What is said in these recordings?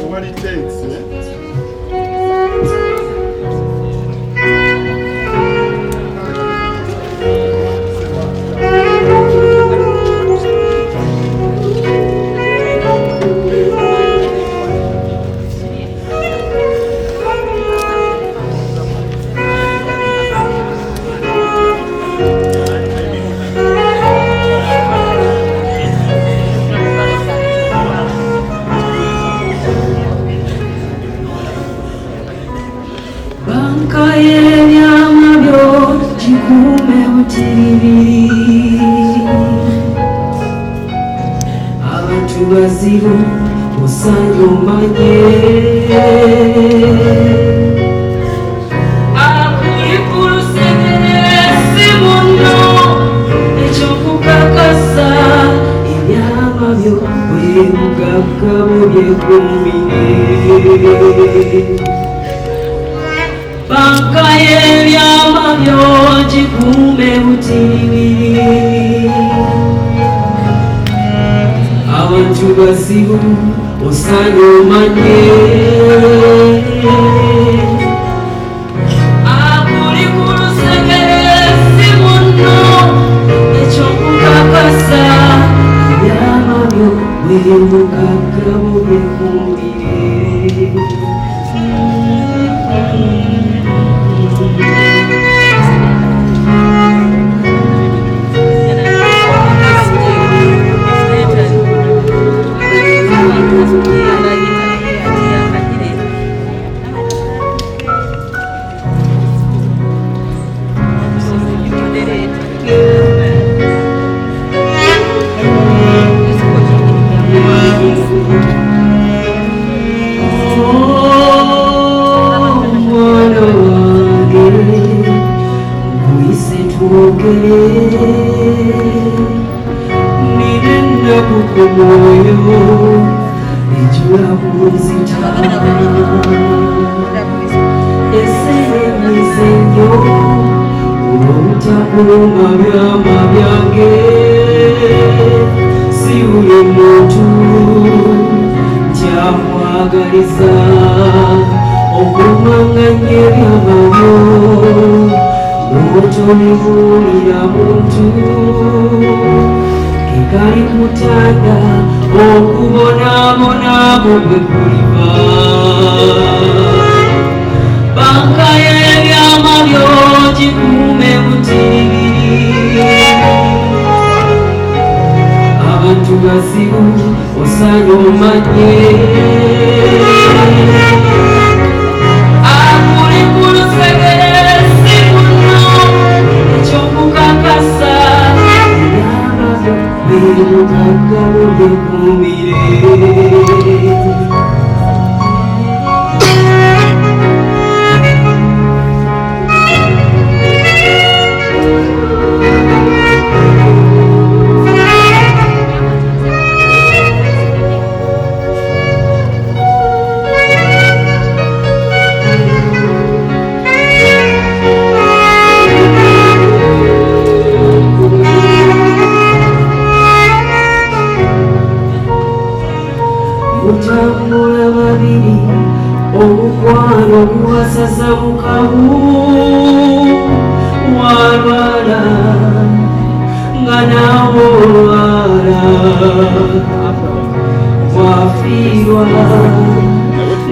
What it takes, Baziru musango manye akuli segere simuno ekokukakasa ebyama byo bwebugagabo byekumire banka y'ebyama byo gikume butiribiri abantu bazibu osaanye omanye akuli ku lusegere si muno ekyokukakasa ebyama byo bwebugagabo byekumire Nina kukumoyo ijua kuzita esemisenyo ulomutakuma byama byange si uli muntu nkyamwagaliza okumanganya ebyamabyo otolibulira muntu kekali kutanda okubonabonamu bwe kuliba banka y'ebyama byo gikume butiribiri abantu bazibu osaanye omanye akuli ku lusegere si muno ekyokukakasa ebyama byo bwebugagabo byekumire mutambula babiri omukwano guwasaza mukawu walwala nga nawo olwala wafiirwa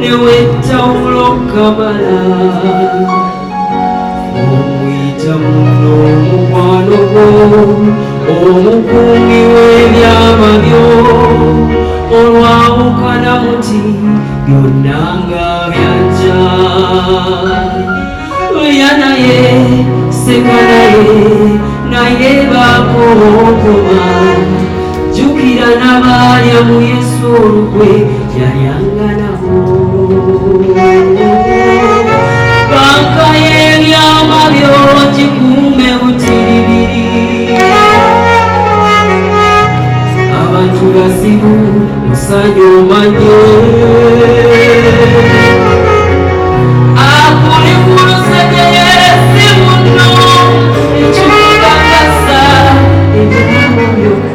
newetawulo kamala omuyita muno omukwano gwo omukuumi w'ebyama byo olwawukana muti byonna nga byajja oya naye seka naye baako okoma jjukira n'abaalya mu Yesu olukwe yalyanga nabo banka y'ebyama byo gikume butiribiri abantu bazibu osaanye omanye akuli ku lusegere si muno ekyokukakasa ebyama byo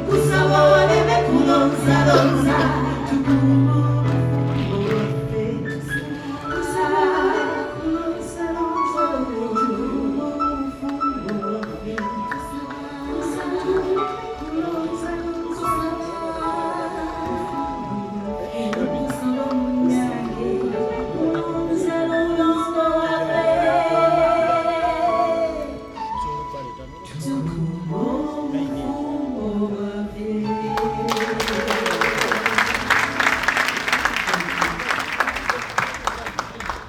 Kusabone me kulonza lonza